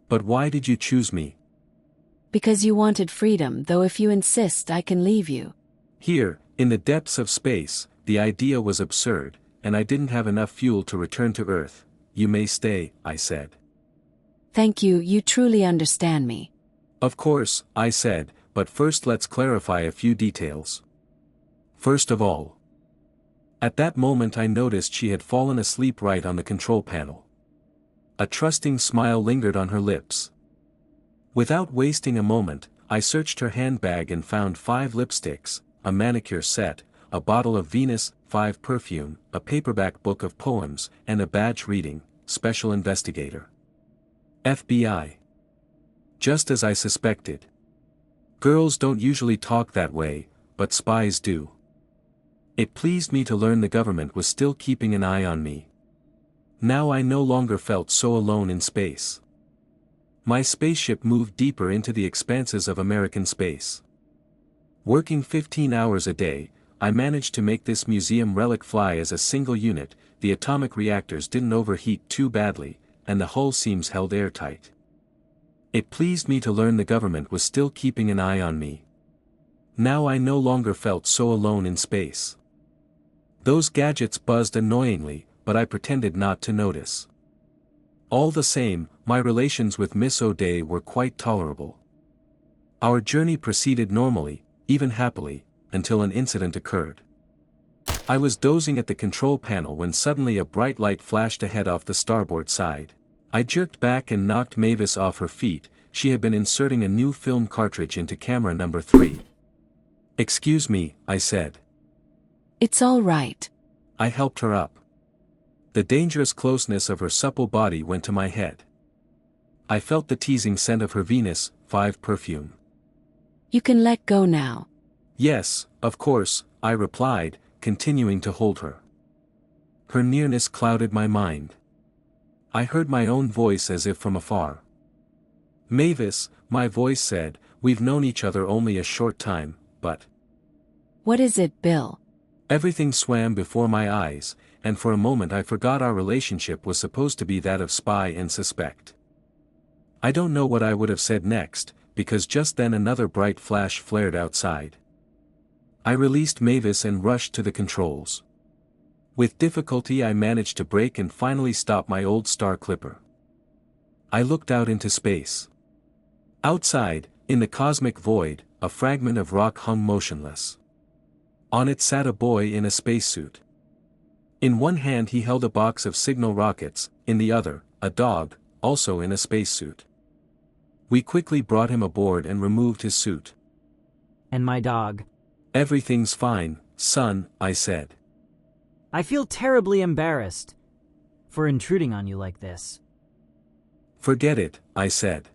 But why did you choose me? Because you wanted freedom, though if you insist I can leave you. Here, in the depths of space, the idea was absurd, and I didn't have enough fuel to return to Earth. You may stay, I said. Thank you, you truly understand me. Of course, I said, but first let's clarify a few details. First of all, at that moment I noticed she had fallen asleep right on the control panel. A trusting smile lingered on her lips. Without wasting a moment, I searched her handbag and found 5 lipsticks, a manicure set, a bottle of Venus 5 perfume, a paperback book of poems, and a badge reading, Special Investigator. FBI. Just as I suspected. Girls don't usually talk that way, but spies do. It pleased me to learn the government was still keeping an eye on me. Now I no longer felt so alone in space. My spaceship moved deeper into the expanses of American space. Working 15 hours a day, I managed to make this museum relic fly as a single unit. The atomic reactors didn't overheat too badly, and the hull seams held airtight. It pleased me to learn the government was still keeping an eye on me. Now I no longer felt so alone in space. Those gadgets buzzed annoyingly, but I pretended not to notice. All the same, my relations with Miss O'Day were quite tolerable. Our journey proceeded normally, even happily, until an incident occurred. I was dozing at the control panel when suddenly a bright light flashed ahead off the starboard side. I jerked back and knocked Mavis off her feet. She had been inserting a new film cartridge into camera number 3. "Excuse me," I said. It's all right. I helped her up. The dangerous closeness of her supple body went to my head. I felt the teasing scent of her Venus 5 perfume. You can let go now. Yes, of course, I replied, continuing to hold her. Her nearness clouded my mind. I heard my own voice as if from afar. "Mavis," my voice said, "we've known each other only a short time, but..." What is it, Bill? Everything swam before my eyes, and for a moment I forgot our relationship was supposed to be that of spy and suspect. I don't know what I would have said next, because just then another bright flash flared outside. I released Mavis and rushed to the controls. With difficulty I managed to brake and finally stop my old star clipper. I looked out into space. Outside, in the cosmic void, a fragment of rock hung motionless. On it sat a boy in a spacesuit. In one hand he held a box of signal rockets, in the other, a dog, also in a spacesuit. We quickly brought him aboard and removed his suit. And my dog. "Everything's fine, son," I said. I feel terribly embarrassed for intruding on you like this. "Forget it," I said.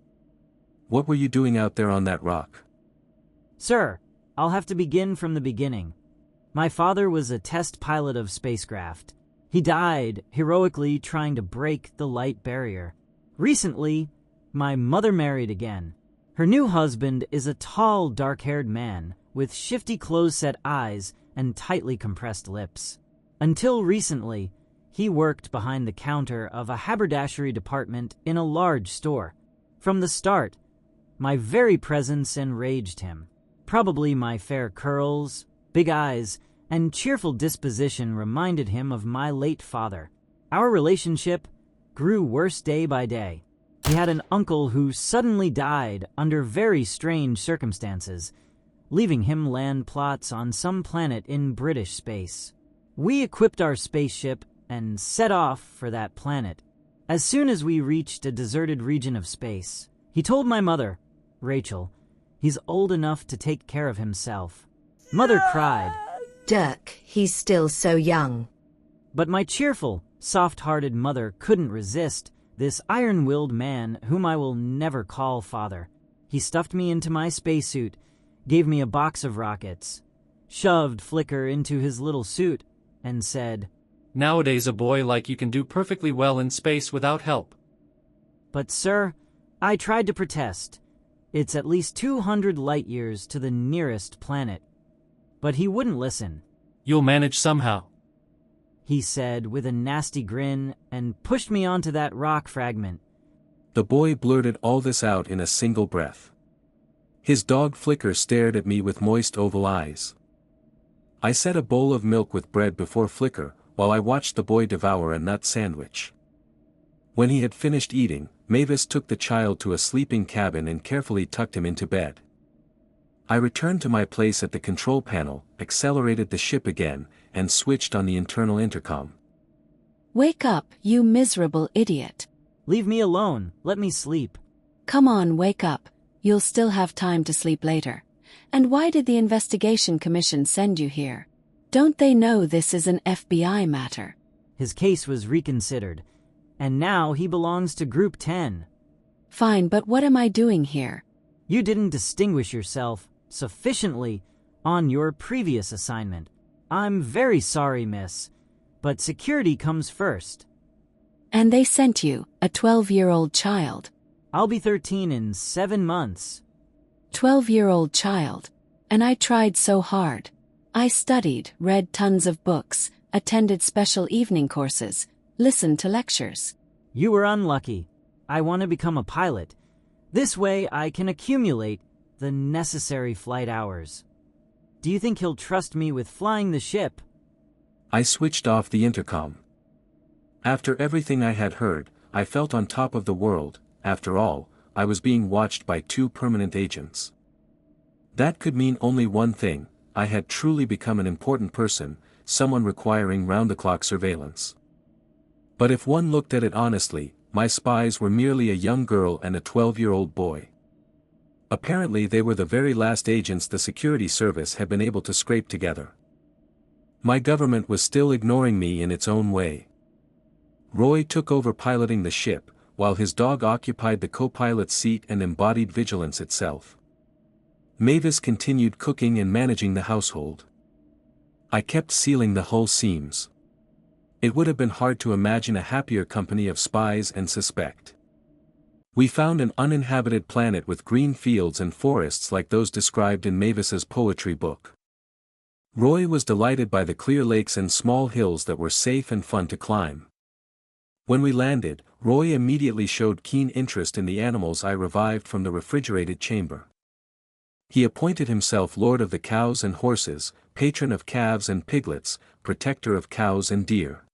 "What were you doing out there on that rock?" Sir, I'll have to begin from the beginning. My father was a test pilot of spacecraft. He died heroically trying to break the light barrier. Recently, my mother married again. Her new husband is a tall, dark-haired man with shifty close-set eyes and tightly compressed lips. Until recently, he worked behind the counter of a haberdashery department in a large store. From the start, my very presence enraged him. Probably my fair curls, big eyes, and cheerful disposition reminded him of my late father. Our relationship grew worse day by day. He had an uncle who suddenly died under very strange circumstances, leaving him land plots on some planet in British space. We equipped our spaceship and set off for that planet. As soon as we reached a deserted region of space, he told my mother, Rachel, he's old enough to take care of himself. Mother cried. Dirk, he's still so young. But my cheerful, soft-hearted mother couldn't resist this iron-willed man whom I will never call father. He stuffed me into my spacesuit, gave me a box of rockets, shoved Flicker into his little suit, and said, "Nowadays a boy like you can do perfectly well in space without help." But sir, I tried to protest. It's at least 200 light-years to the nearest planet. But he wouldn't listen. "You'll manage somehow," he said with a nasty grin and pushed me onto that rock fragment. The boy blurted all this out in a single breath. His dog Flicker stared at me with moist oval eyes. I set a bowl of milk with bread before Flicker, while I watched the boy devour a nut sandwich. When he had finished eating, Mavis took the child to a sleeping cabin and carefully tucked him into bed. I returned to my place at the control panel, accelerated the ship again, and switched on the internal intercom. Wake up, you miserable idiot. Leave me alone, let me sleep. Come on, wake up. You'll still have time to sleep later. And why did the investigation commission send you here? Don't they know this is an FBI matter? His case was reconsidered, and now he belongs to Group 10. Fine, but what am I doing here? You didn't distinguish yourself sufficiently on your previous assignment. I'm very sorry, miss, but security comes first. And they sent you, a 12-year-old child. I'll be 13 in 7 months. 12-year-old child. And I tried so hard. I studied, read tons of books, attended special evening courses, listened to lectures. You were unlucky. I want to become a pilot. This way I can accumulate the necessary flight hours. Do you think he'll trust me with flying the ship? I switched off the intercom. After everything I had heard, I felt on top of the world. After all, I was being watched by 2 permanent agents. That could mean only one thing: I had truly become an important person, someone requiring round-the-clock surveillance. But if one looked at it honestly, my spies were merely a young girl and a 12-year-old boy. Apparently they were the very last agents the security service had been able to scrape together. My government was still ignoring me in its own way. Roy took over piloting the ship, while his dog occupied the co-pilot's seat and embodied vigilance itself. Mavis continued cooking and managing the household. I kept sealing the hull seams. It would have been hard to imagine a happier company of spies and suspect. We found an uninhabited planet with green fields and forests like those described in Mavis's poetry book. Roy was delighted by the clear lakes and small hills that were safe and fun to climb. When we landed, Roy immediately showed keen interest in the animals I revived from the refrigerated chamber. He appointed himself Lord of the Cows and Horses, patron of calves and piglets, protector of cows and deer.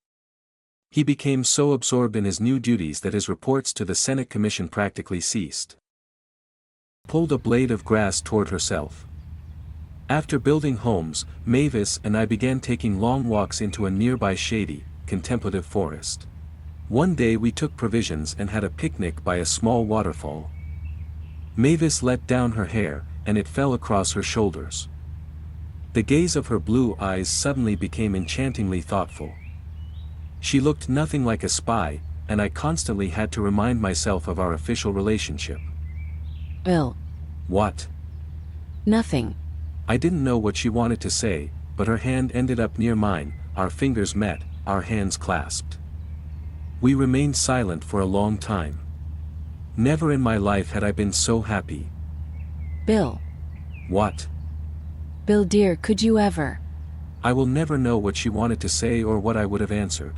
He became so absorbed in his new duties that his reports to the Senate Commission practically ceased. Pulled a blade of grass toward herself. After building homes, Mavis and I began taking long walks into a nearby shady, contemplative forest. One day we took provisions and had a picnic by a small waterfall. Mavis let down her hair, and it fell across her shoulders. The gaze of her blue eyes suddenly became enchantingly thoughtful. She looked nothing like a spy, and I constantly had to remind myself of our official relationship. Bill. What? Nothing. I didn't know what she wanted to say, but her hand ended up near mine, our fingers met, our hands clasped. We remained silent for a long time. Never in my life had I been so happy. Bill. What? Bill dear, could you ever? I will never know what she wanted to say or what I would have answered.